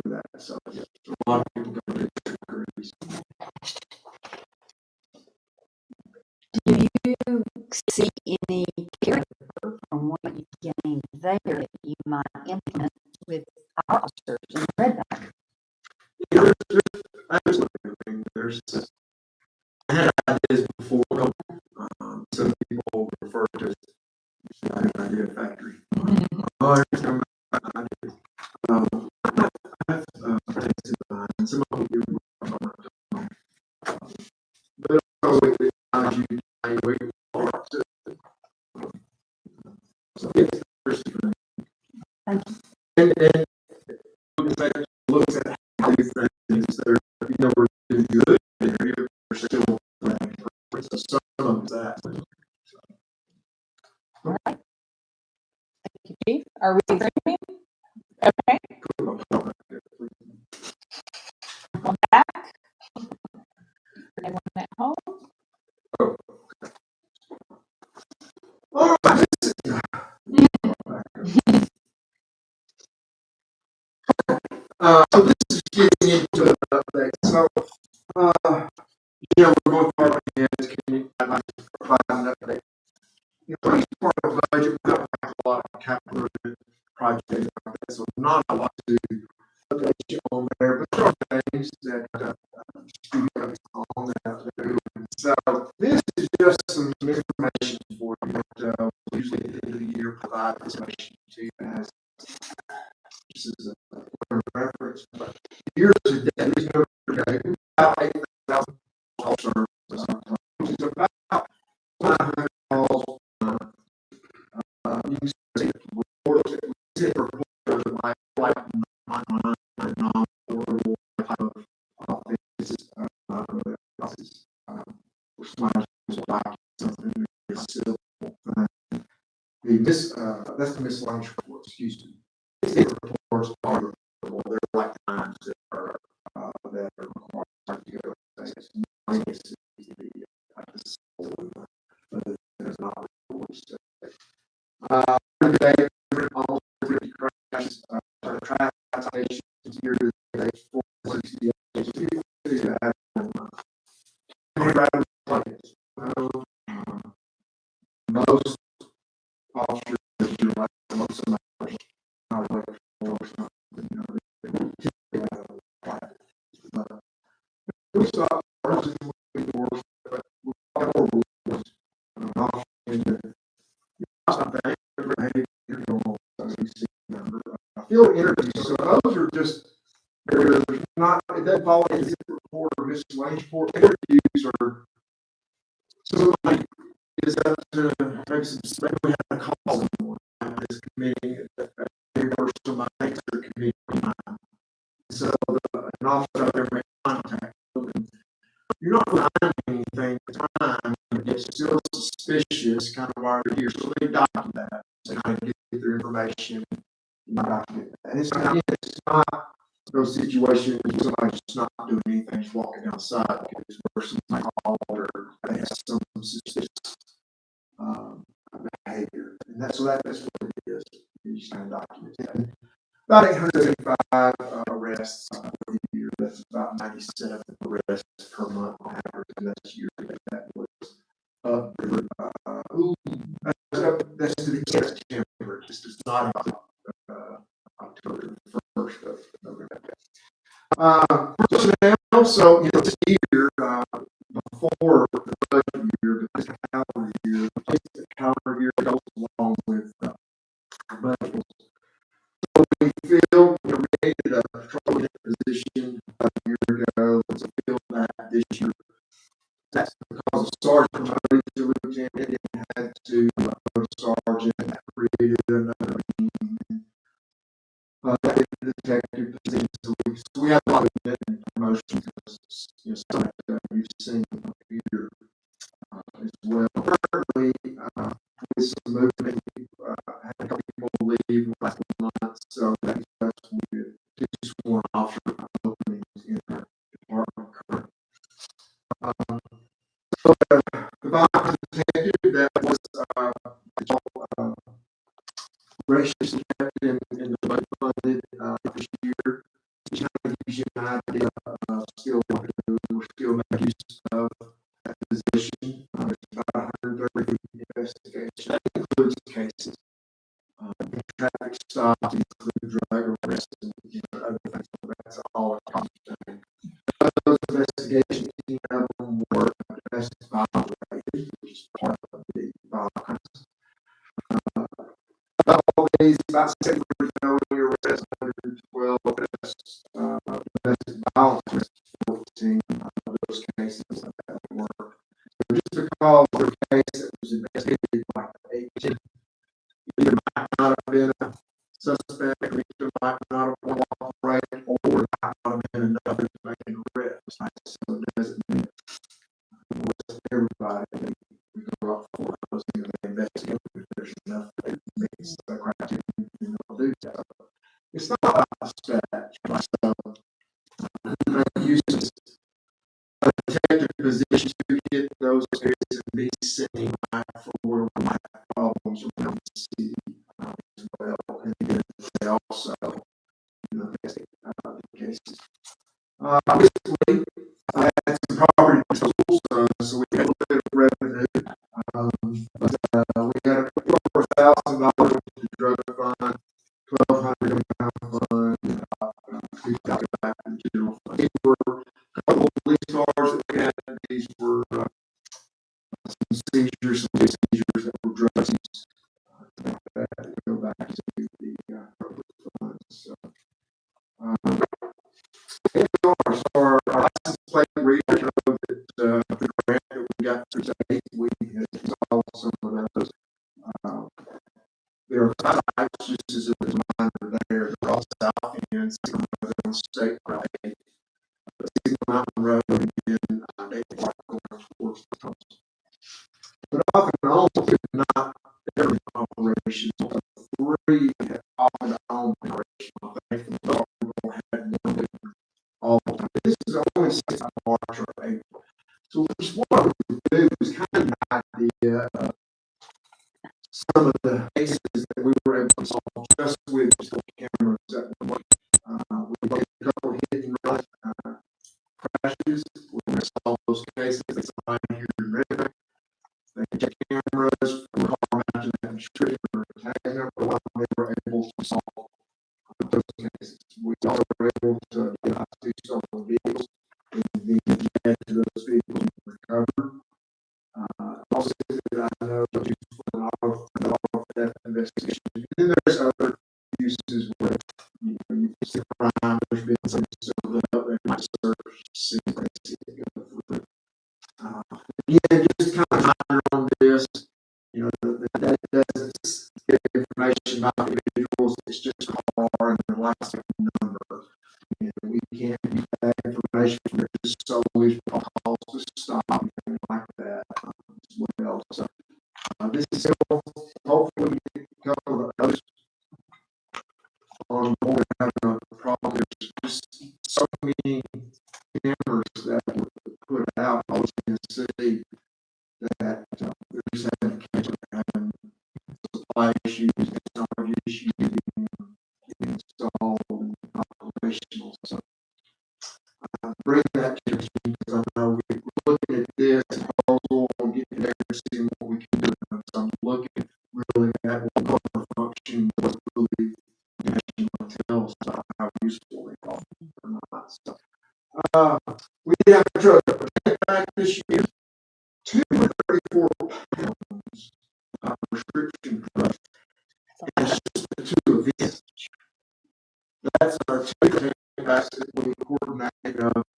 for that. So yeah, a lot of people go to district attorneys. Do you see any carryover from what you gained there that you might implement with our officers in Red Bank? Yeah, there's I had ideas before. Some people refer to it as an idea factory. Here's some ideas. I have things in mind. Some of them you but also you evaluate parts. So it's interesting. Thank you. And looks at how these things that are, we're doing good in area, we're still planning for. So some of that. All right. Thank you, Chief. Are we agreeing? Okay. One back. And one at home. All right. So this is getting into an update. So, we're going far ahead. I'd like to provide an update. As part of the budget, we don't have a lot of capital projects like that, so not a lot to update you on there, but there are things that on that. So this is just some information for you that usually at the end of the year provide this information to you as this is a reference. But year to date, there's no about 8,000 calls served, which is about 500 calls. You can see reports that we see reports like non-portable type of offenses, something civil thing. That's the miscellaneous reports, excuse me. These reports are reportable. They're like times that are required to go. There's not reports. Today, almost 50 crashes, traffic citations here today, 468. Most officers, most of my we saw ours in the worst, but we got more rules. Field interviews, so those are just there's not it doesn't fall into zip report or miscellaneous report. Interviews are somebody is up to maybe we have a call someone this committee or somebody makes their committee. So an officer out there may contact them and you're not finding anything at the time, it's still suspicious kind of while they're here. So they document that. So kind of get their information. And it's not those situations where somebody's just not doing anything, just walking outside because where somebody called or they have some suspicious behavior. And that's what it is. You just kind of document it. About 875 arrests per year. That's about 97 arrests per month on average. And that's year that was that's to the end of September. This is not about October 1st of November. Personnel, so this year, before the budget year, but this calendar year, the calendar year goes along with budget. So we feel we created a patrol position a year ago, so we feel that this year. That's because a sergeant promoted to lieutenant and had to sergeant that created another detective position. So we have a lot of promotions. Some that you've seen up here as well. Currently, with some movement, had a couple people leave last month, so that's with two sworn officer openings in our department currently. So the vice detective that was graciously kept in the budget funded this year. an idea, still want to, we're still making use of that position. There's about 130 investigations. That includes cases. Traffic stops, include drug arrests, and other things. That's all a common thing. Those investigations, of them were domestic violence related, which is part of the violence. All these, about 7 felony arrests, 112 arrests, domestic violence arrests, 14 of those cases that were. So just because the case that was investigated like 18, either might not have been a suspect, or either might not have cooperated, or might not have been enough to make an arrest. So it doesn't mean everybody we go up for those things they investigate if there's enough that meets the criteria do that. It's not about suspect. So uses a detective position to get those areas and be seen right for where we might have problems around the city as well. And then they also investigate the cases. Obviously, I had some property tools, so we had a little bit of revenue. But we had a couple over $1,000 to drug fund, $1,200 in fund, $3,000 back in general fund. These were a couple of police cars that we had. These were some seizures, that were drugs. That go back to the funds. So, our license plate reader showed that the grant that we got through state, we had solved some of those. There are 5 types, just as a reminder there. They're all south and Signal Mountain State Road, Signal Mountain Road, and David Park going towards the coast. But off and on, not every operation. 3 off and on operation. I think the dog had one all the time. This is only since March or April. So what we do is kind of an idea of some of the cases that we were able to solve just with the cameras that were working. We did a couple of hit and run crashes. We solved those cases. It's lying here in Redneck. They check cameras for car matching and restriction or tag number. They were able to solve those cases. We also were able to get out to stolen vehicles and the edge of those vehicles and recover. Also, I know for an auto theft investigation. And then there's other uses where you see crime, there's been some sealed up, they might search, see what they see go through. Yeah, just kind of minor on this. That doesn't get information about individuals. It's just a car and the license number. We can't get that information. There's just always calls to stop and like that as well. So this is hopefully we get a couple of others on board having a problem. There's just so many cameras that were put out all over Tennessee that there's having supply issues, technology issues getting installed and operational. So bring that to you because I know we're looking at this proposal and getting there and seeing what we can do. So I'm looking really at what corporate function was really national hotels about how useful they are or not. So we did have a drug back this year. 234 pounds of prescription drugs. And it's just the 2 events. That's our 2 backs that we coordinated.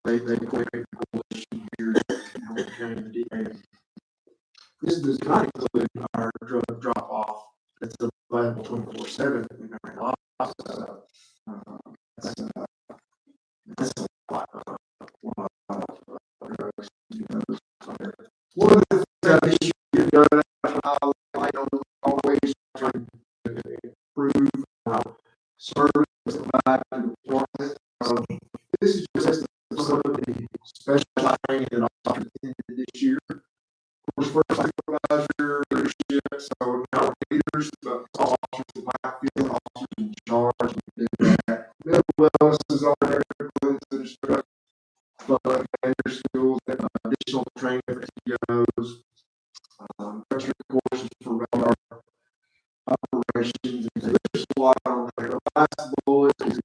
They created a coalition here in the DA. This does not include our drug drop off that's available 24/7 that we never lost. That's a lot of drugs. One of the things that you do, I don't always try to improve service provided to the department. This is just some of the special training that I attended this year. Of course, first supervisor leadership, so not leaders, but officers in my field, officers in charge, we do that. Middle wellness is on there, to instruct public manager skills, additional training for CEOs, country courses for radar operations. There's a lot on there. The last bullet is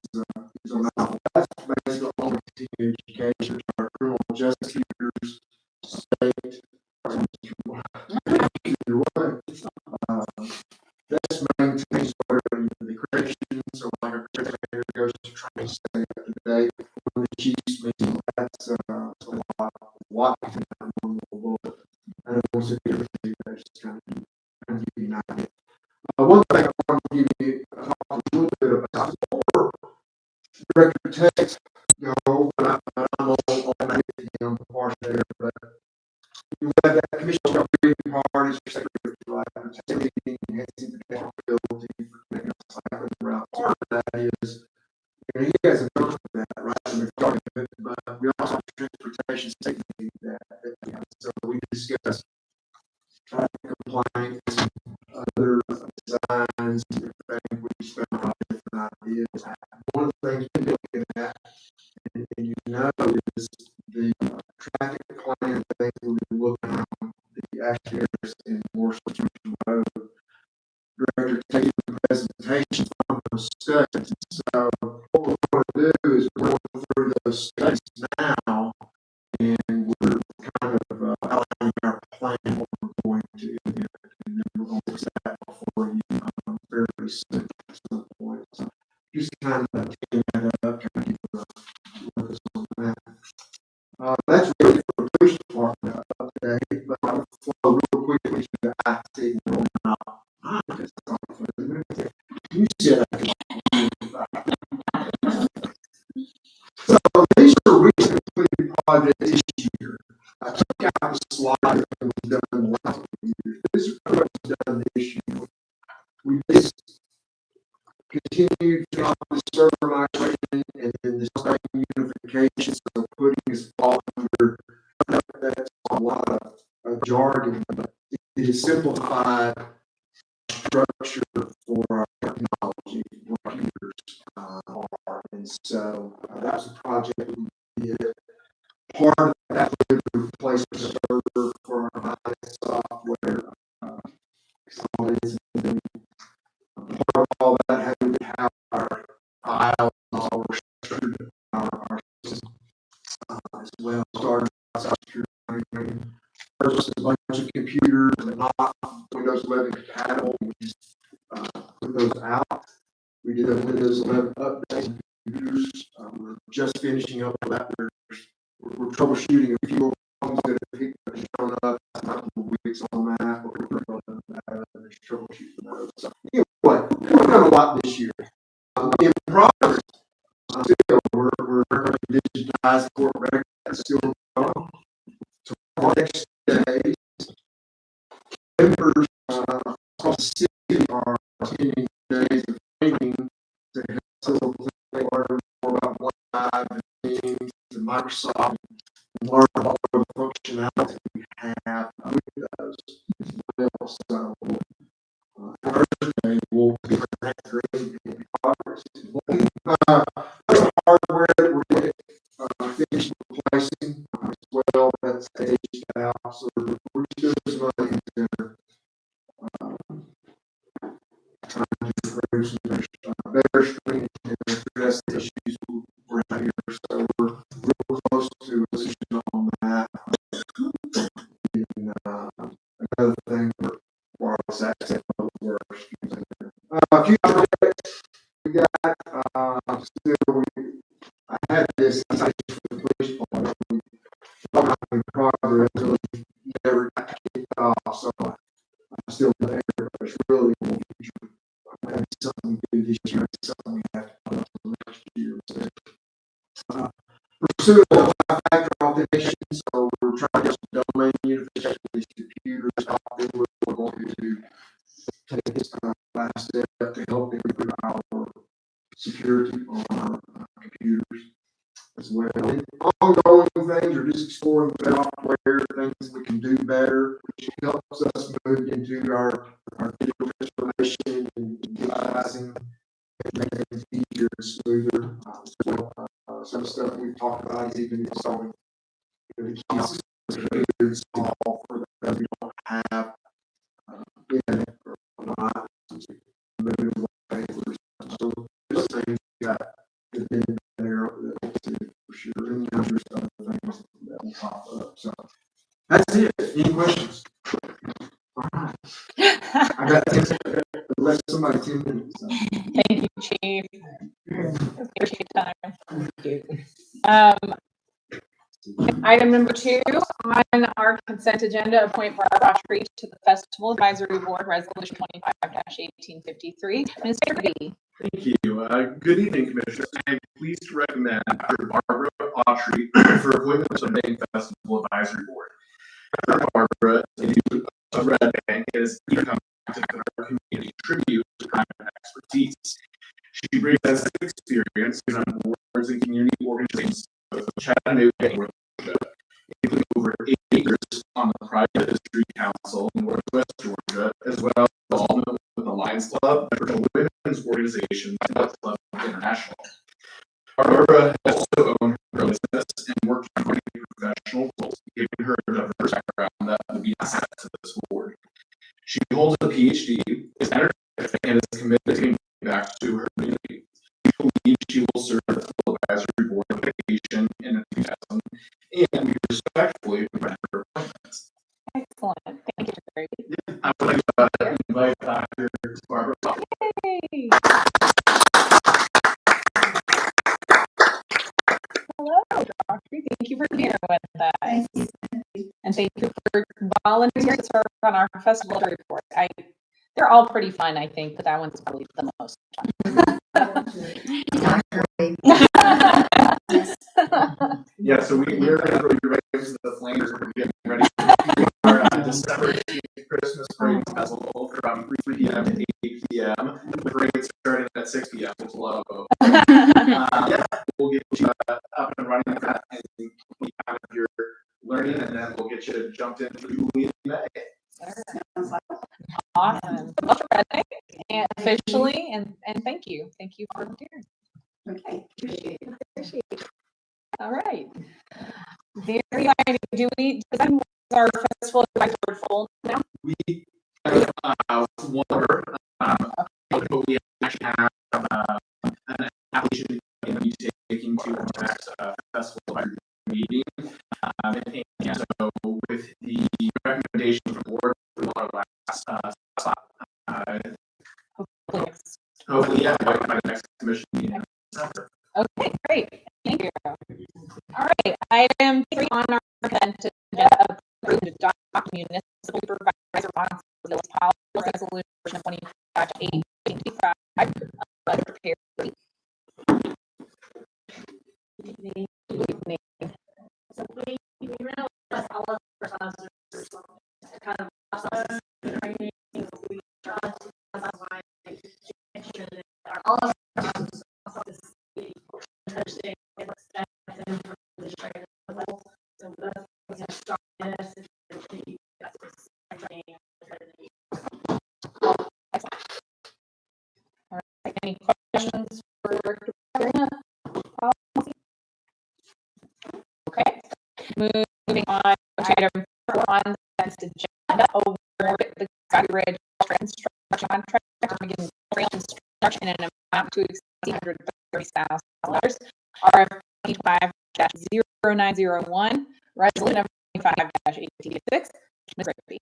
that's based on continuing education, our criminal justice leaders, state, either way. That's maintains the corrections, so like a correction manager goes to training, stay up to date. When the chiefs meeting, that's a lot to that one little bullet. I don't want to say everything, but it's kind of give you an idea. One thing I want to give you talk a little bit about before Director Tex go, but I'm on him part there, but you had that commission of reading parties for secretary, right? Taking enhancing the accountability for making us cycling around. Part of that is, and he has a note for that, right? And we've talked about it, but we also have transportation safety that so we discussed traffic compliance, other designs, things we spent on different ideas. One of the things we're looking at, and you know, is the traffic plan things we'll be looking at the action areas in more Road. Director taking the presentation from those studies. So what we're going to do is we're going through those studies now, and we're kind of outlining our plan, what we're going to do, and then we're going to set that before you very soon at some point. So just kind of taking that up, kind of keep focus on that. That's really for the police department today, but I'll flow real quickly to the IT and roll out. You said I could. So these are recently completed projects this year. I took out the slide that was done in the last year. This is what was done this year. We just continued to the server migration and then the same unification. So putting this all under that's a lot of jargon, but it is simplified structure for our technology computers and so that was a project we did. Part of that was to replace the server for our software. Part of all that had to have our files all restricted our system as well. Started security. First, a bunch of computers that are not Windows 11 compatible. We just put those out. We did a Windows 11 update. Computers. We're just finishing up with that. We're troubleshooting a few problems that have shown up a couple of weeks on that. But we're going to troubleshoot those. So anyway, we've done a lot this year. In progress, still we're digitizing corporate records. That's still going. So next days, members across the city are attending days of training to help learn more about OneDrive and Teams and Microsoft and learn about the functionality we have with those as well. So Thursday will be in progress. There's hardware that we're getting finished replacing as well. That's aged out. So we're still money center trying to improve some better screening and address the issues we're out here. So we're real close to a decision on that. And another thing for wireless access works. A few projects we got still. I had this for the police department. In progress, really never got kicked off. So I'm still there, but it's really in the future. Something we do this year, something we have to put up next year. Pursuit of factor authentication. So we're trying to get some domain unification of these computers. We're going to take this last step to help improve our security on our computers as well. And ongoing things are just exploring software, things we can do better, which helps us move into our digital transformation and utilizing and making things easier and smoother. Some stuff we've talked about is even installing the keys small for that we don't have in it or not. Moving away, so this thing got the been there for sure. And there's other things that will pop up. So that's it. Any questions? All right. I got to let somebody 10 minutes. So. Thank you, Chief. Appreciate your time. Item number 2 on our consent agenda, appoint Barbara Autry to the Festival Advisory Board, Resolution 25-1853. Mr. B. Thank you. Good evening, Commissioners. I am pleased to recommend Dr. Barbara Autry for appointment to the Maine Festival Advisory Board. Dr. Barbara, a native of Red Bank, has become active in our community tribute to crime and expertise. She brings us experience on boards and community organizations of Chattanooga and Georgia, including over 8 acres on the Private History Council in Northwest Georgia, as well as involvement with the Lions Club, National Women's Organization, and Health Club International. Barbara also owned her own business and worked in many professional roles, giving her a diverse background that would be an asset to this board. She holds a PhD, is energetic, and is committed to giving back to her community. We believe she will serve the full advisory board of education and enthusiasm, and we respectfully recommend her appointments. Excellent. Thank you, Terry. I would like to invite Dr. Barbara. Hey. Hello, Dr. Thank you for being here with us. And thank you for volunteering to serve on our festival report. They're all pretty fun, I think, but that one's probably the most fun. Yeah, so we're going to throw you right into the flames. We're getting ready for our December 18th Christmas parade festival from 3 p.m. to 8 p.m. The parade starting at 6 p.m. It's a lot of yeah, we'll get you up and running for that and complete kind of your learning, and then we'll get you jumped into Julie in May. Awesome. Well, Fred, and officially, and thank you. Thank you for volunteering. Okay, appreciate it. All right. Very exciting. Does our festival advisory full now? We have one more, but we actually have an application going to be taking to our next festival advisory meeting. And so with the recommendation from the board for our last hopefully, yeah, by the next commission meeting in December. Okay, great. Thank you. All right. Item 3 on our consent agenda, approved adopt municipal supervisor responsibilities policy resolution 25-855. Prepared. So we realize all of our sponsors kind of process training. We try to make sure that all of our sponsors understand what's happening from the training level. So that's we have started this and that's training. All right. Any questions for Dr. Sabrina? Okay. Moving on to item 4 on the consent agenda, award the Scotty Ridge construction contract to begin trail construction in an amount to exceed $130,000. RFP 25-0901, resolution number 25-886. Ms. Rigby.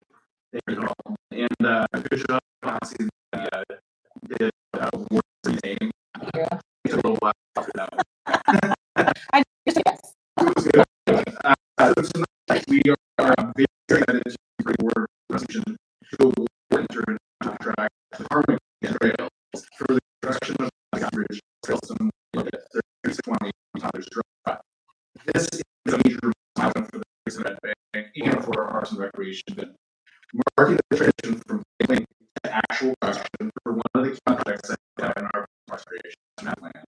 Thank you all. And good job, honestly, did award the name. Yeah. It's a little while after that. I just say yes. Tonight we are very excited to award resolution to award interim contract to Harmony Trails for the construction of the Scotty Ridge Trail System at 3620 Tyler's Drive. This is a major milestone for the Citizen Red Bank and for our Parks and Recreation, marking the transition from planning to actual production for one of the contracts that we have in our Parks and Recreation plan.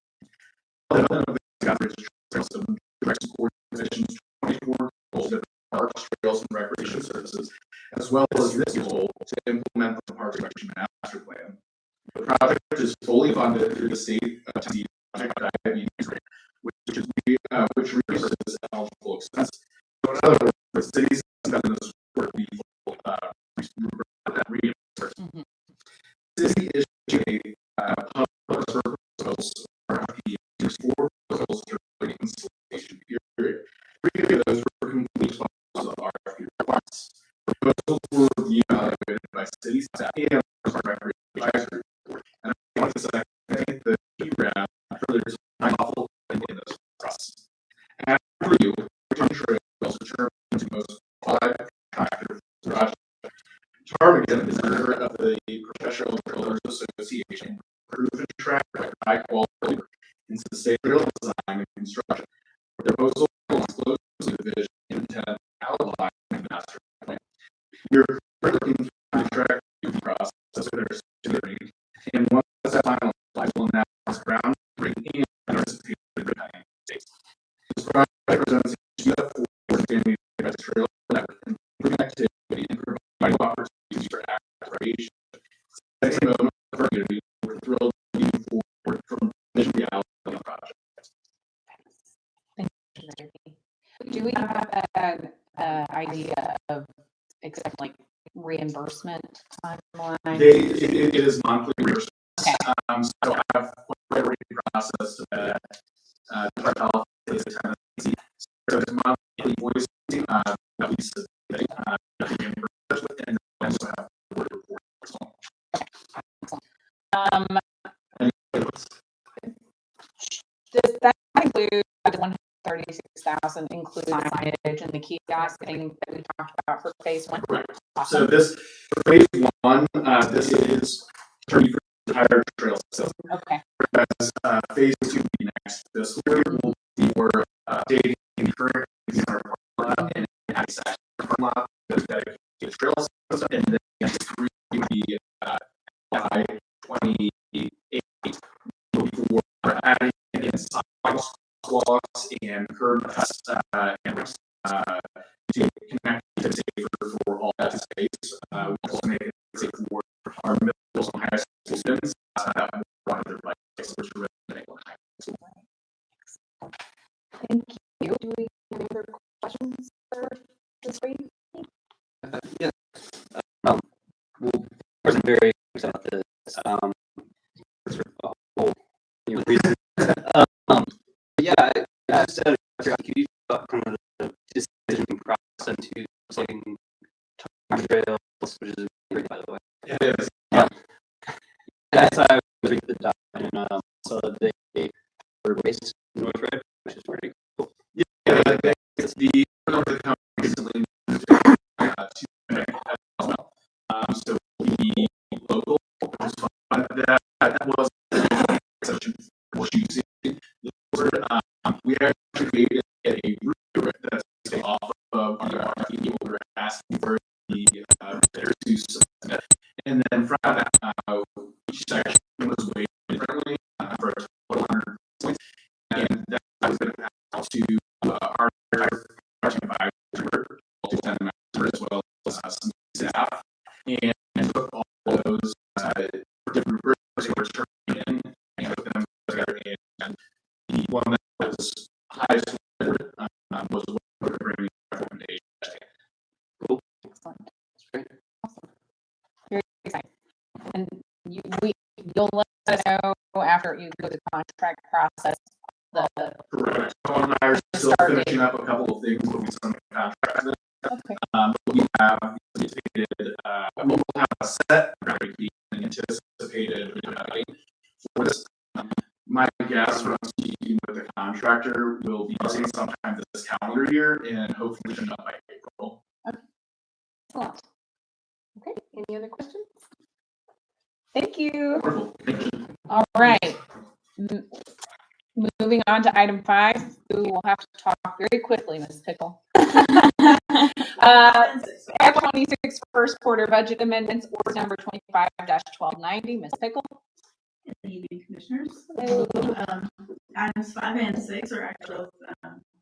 The development of the Scotty Ridge Trail System directs organizations 24 goals of parks, trails, and recreation services, as well as this goal to implement the Parks and Recreation Master Plan. The project is fully funded through the state of Tennessee diabetes rate, which which reimburses eligible expenses. So in other words, the cities spend this work we reimburse. City issued a public service proposals RFP for proposals during the installation period. 3 of those were complete of RFP requests. Proposals were reviewed and evaluated by city staff and Recreation Advisory Board. And I want to say I think the PRAB for their thoughtful in this process. After review, Trails determined the most qualified contractor for the project. Target is a member of the Professional Builders Association, proven track record, high quality labor in sustainable design and construction. The proposal discloses the vision, intent, outline, and master plan. You're working through the track review process with their steering, and once that finalized, will announce groundbreaking and anticipated in the United States. This project represents a step forward in expanding the trail network and connectivity and providing opportunities for activation. Second moment for community, we're thrilled to move forward from vision reality on the project. Do we have an idea of exact like reimbursement timeline? It is monthly reimbursement. Okay. So I have quite a rate process that Department of Health is a tendency. So it's monthly invoicing that we submit reimbursement, and we also have the word report as well. Does that include the 136,000 include signage and the kiosking that we talked about for phase 1? Correct. Awesome. So this for phase 1, this is turning for the entire trail system. Okay. Whereas phase 2 will be next fiscal year will be more updating the current parking lot and access parking lot that's dedicated to the trail system, and then phase 3 will be by 28 before adding in sidewalks and curb and to connect it safer for all that space. We also make it safe for our middle and high school students that want their bikes, which are really high school. Thank you. Do we have any other questions for this week? Yeah. Well, I'm very excited about this. Sort of a whole new reason. Yeah, I just said, could you talk kind of the decision process into taking time trails, which is great, by the way. It is. That's how I was reading the document, and so they were based in North Red, which is pretty cool. Yeah, it's the company recently to as well. So the local was fun. That was such a choosing. We actually created a rubric that's off of the RFP. We were asking for the bidders to submit, and then from that, each section was weighted differently for a total 100 points, and that was going to pass to our advisory group, as well as some staff, and took all those different groups who were turning in and put them together, and the one that was highest was what we were bringing recommendation. Cool. Excellent. That's great. Awesome. Very exciting. And you'll let us know after you go the contract process. Correct. Dawn and I are still finishing up a couple of things with some contracts. Okay. We have anticipated, we'll have a set groundbreaking and anticipated for this. My guess from speaking with the contractor will be using sometime this calendar year and hopefully finish up by April. Excellent. Okay. Any other questions? Thank you. Wonderful. Thank you. All right. Moving on to item 5, we will have to talk very quickly, Ms. Pickle. F-26 first quarter budget amendments, order number 25-1290, Ms. Pickle. Good evening, Commissioners. Hello. Items 5 and 6 are actual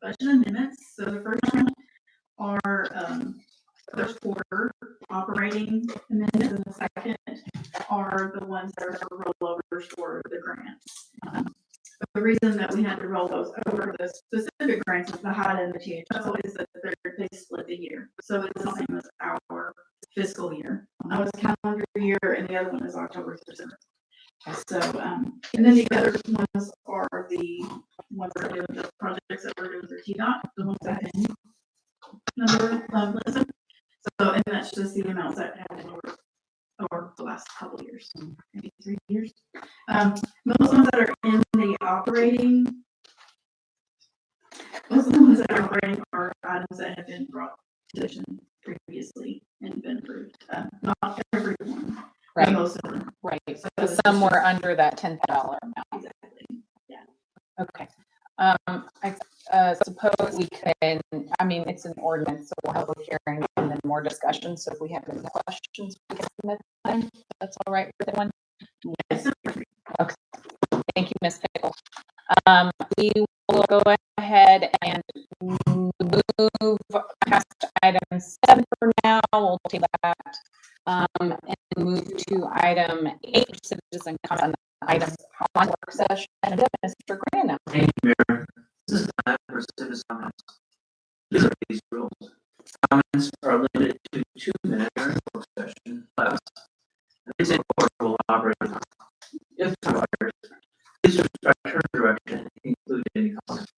budget amendments. So the first one are first quarter operating amendments, and the second are the ones that are rollovers for the grants. The the reason that we had to roll those over, the specific grants, the HIDA and the THO, is that they split the year. So it's the same as our fiscal year. One was calendar year and the other one is October through December. So, and then the other ones are the ones that are doing the projects that we're doing through TDOT, the ones that had number, listen. So, and that's just the amounts that have been over the last couple of years, maybe 3 years. Most ones that are in the operating, most of the ones that are operating are items that have been brought to attention previously and been approved. Not every one, but Right, most of them. right. So So it's somewhere under that $10 amount. Exactly. Okay. I suppose we can, I mean, it's an ordinance, so we'll have a hearing and then more discussion. So if we have any questions, we can submit them. That's all right with everyone? Yes. Okay. Thank you, Ms. Pickle. We will go ahead and move past item 7 for now. We'll take that. And move to item 8, citizen comment on items on work session. Mr. Grano. Thank you, Mayor. This is time for citizen comments. These are these rules. Comments are limited to 2 minutes during the work session. Less. This report will operate if required. Please respect her direction, including any comments.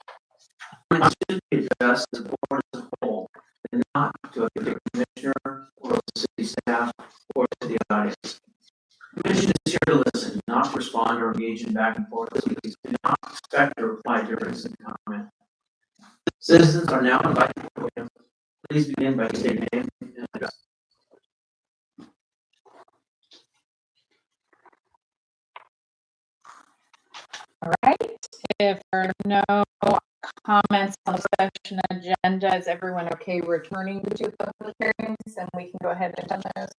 Comments should be addressed to the board as a whole, and not to a particular commissioner or city staff or to the audience. Commission is here to listen, not to respond or engage in back and forth. Please do not expect to reply during citizen comment. Citizens are now invited to podium. Please begin by stating your name and address. All right. If there are no comments on the session agenda, is everyone okay returning to public hearings? And we can go ahead and done those.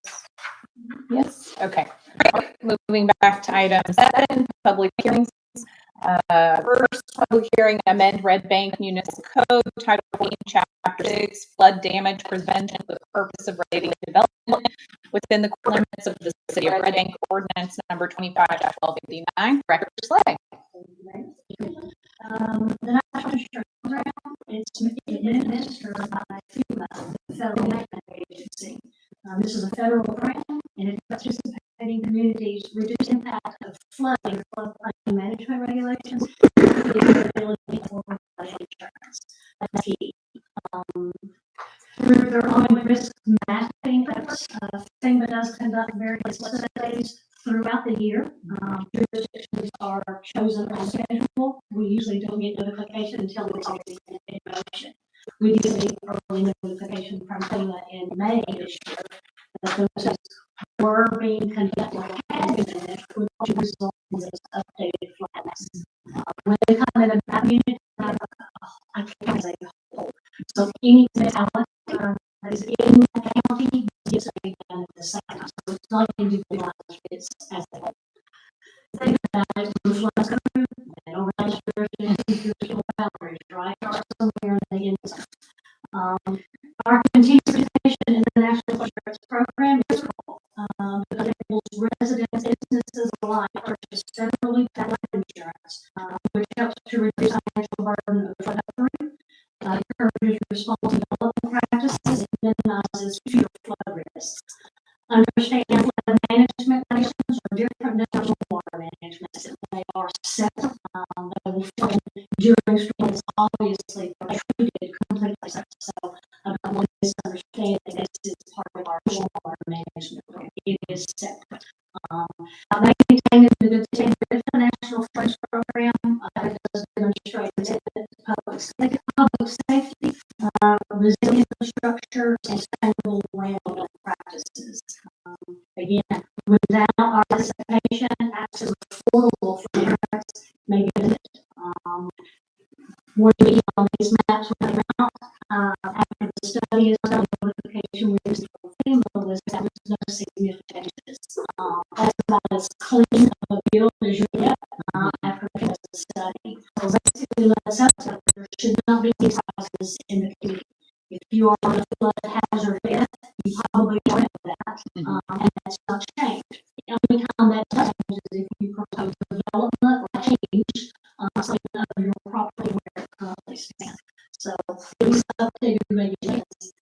Yes. Okay. All right. Moving back to item 7, public hearings. First public hearing, amend Red Bank Municipal Code, Title 14, Chapter 6, flood damage prevention for the purpose of regulating development within the limits of the City of Red Bank Ordinance number 25-1289. Director Slay. The National Insurance Program is administered by FEMA, the Federal Management Agency. This is a federal grant, and it participating communities reduce impact of flooding, floodplain management regulations, the ability for flood insurance. That's key. Through their own risk mapping efforts, FEMA does conduct various studies throughout the year. Jurisdictions are chosen on schedule. We usually don't get notification until it's already in motion. We did get early notification from FEMA in May this year that those studies were being conducted and would result in this updated flags. When they come in a community, I can't say whole. So any municipality that is in the county gets a done at the same time. So it's not individualized, it's as a whole. Think about it, when floods come through, they don't register your boundaries, right? Or somewhere in the inside. Our continued participation in the National Insurance Program is critical because it enables residents and businesses alike to purchase federally backed insurance, which helps to reduce financial burden of flood recovery, encourages responsible development practices, and minimizes future flood risks. Understand flood management regulations are different than stormwater management. They are separate. They will flow during storms, obviously, they're treated completely separate. So I don't want to misunderstand that this is part of our stormwater management program. It is separate. Maintaining the good standard of the National Insurance Program it does demonstrate public safety, resilient infrastructure, and sustainable land practices. Again, without our participation, access to affordable for parents may be limited. More detail on these maps will come out after the study is done. Notification we received from FEMA was that there was no significant changes. That's about as clean of a bill as you get after the study. So basically, let's up that there should not be these houses in the community. If you are on a flood hazard list, you probably know that, and that's not changed. The only time that does change is if you propose development or change something of your property where it currently stands. So these updated regulations,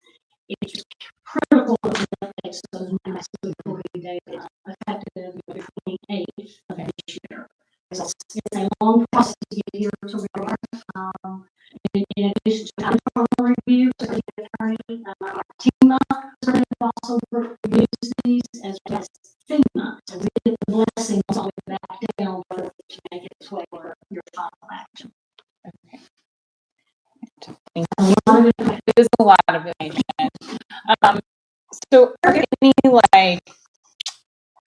it's critical to update those maps before we date effective the 28th of each year. So it's a long process to get here to where we are. In addition to internal review, so the attorney, our team also reviews these as well as FEMA. So we get the blessings all the way back down to make it its way for your final action. It is a lot of information. So are there any like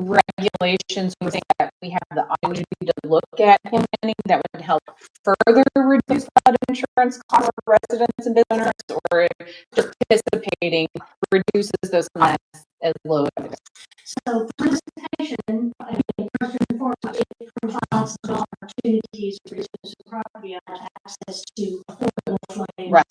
regulations we think that we have the opportunity to look at implementing that would help further reduce flood insurance costs for residents and business owners, or just participating reduces those costs as low as? So participation, I mean, first and foremost, it provides the opportunities for business and property owners access to affordable flooding. Right.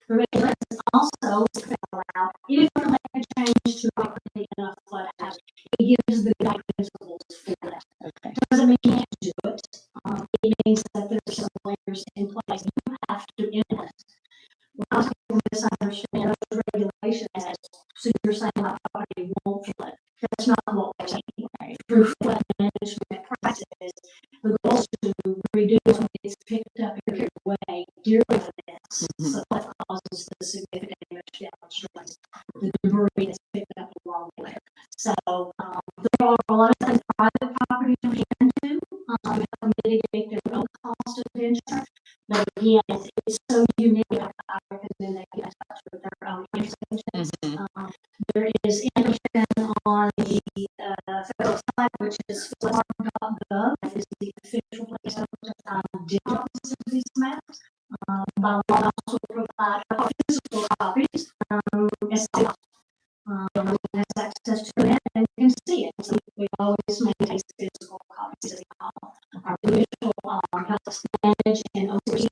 Regulations also spell out if you make a change to property in a flood hazard, it gives the guiding principles for that. Okay. Doesn't mean you can't do it. It means that there's some layers in place you have to implement. When people misunderstand those regulations as, so you're saying my property won't flood. That's not what we're saying. Right. Through flood management practices, the goal is to reduce when it's picked up in a way during this. So that causes the significant damage downstream. The debris is picked up along the way. So there are a lot of things private property can do to mitigate their own cost of insurance. But again, it's so unique. I recommend they get in touch with their own extensions. There is information on the federal side, which is flood.gov. That is the official place to digital these maps. By law, also provide physical copies. Has access to it and can see it. So we always maintain physical copies as well. Our visual helps manage and oversee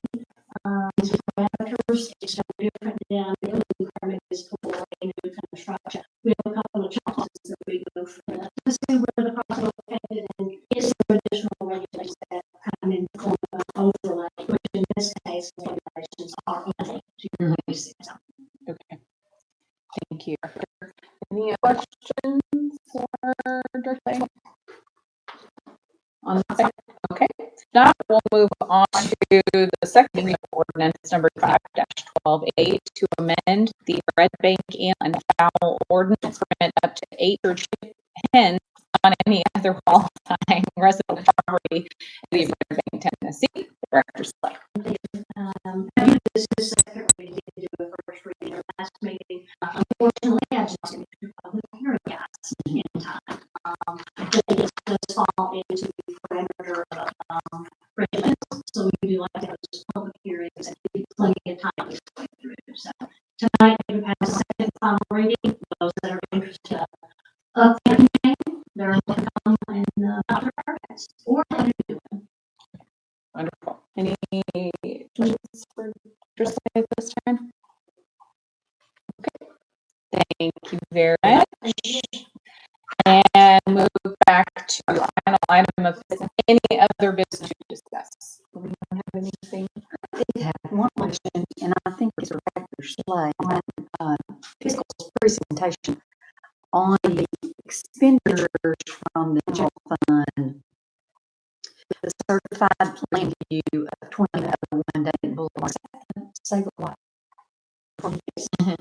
these parameters. It's no different than the building permit is for a new construction. We have a couple of challenges that we go through to see where the property is located and is there additional regulations that come in the form of overlay, which in this case regulations are only to your Okay. Thank you. Any questions for Director on that? Okay. Now we'll move on to the second reading of ordinance number 5-12A to amend the Red Bank Inn and Fowl ordinance permit up to 8 church hens on any other qualifying resident property in the Red Bank, Tennessee. Director Slay. This is second reading, do a first reading last meeting. Unfortunately, I just didn't do public hearing guys in time. But it does fall into the parameter of regulations, so we do like to have those public hearings and give plenty of time to go through. So tonight, we have a second final reading. Those that are interested of anything, they're welcome and not requirements or anything. Wonderful. Any questions for Director Slay at this time? Okay. Thank you very much. And move back to the final item of business. Any other business to discuss? Do we have anything? I did have one question, and I think it's Director Slay on fiscal presentation on the expenditures from the general fund. The certified plan view of 2001 Dayton Boulevard. Say what? Complexity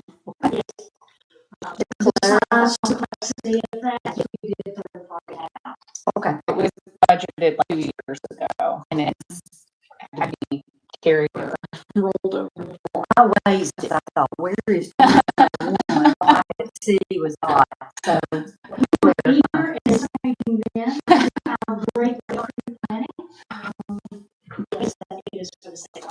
of that, we did third-party out. Okay. It was budgeted like 2 years ago, and it's had to be carried or rolled over. I raised it. I thought, where is one? I could see it was odd. So, Here is something then, our great planning. Yes, that is for the state.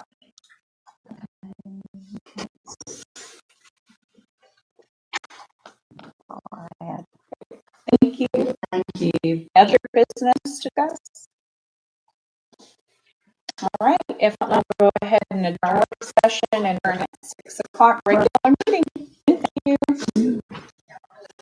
Thank you. thank you. Other business to discuss? All right, if not, we'll go ahead and adjourn our session and turn at 6 o'clock regular meeting. Thank you.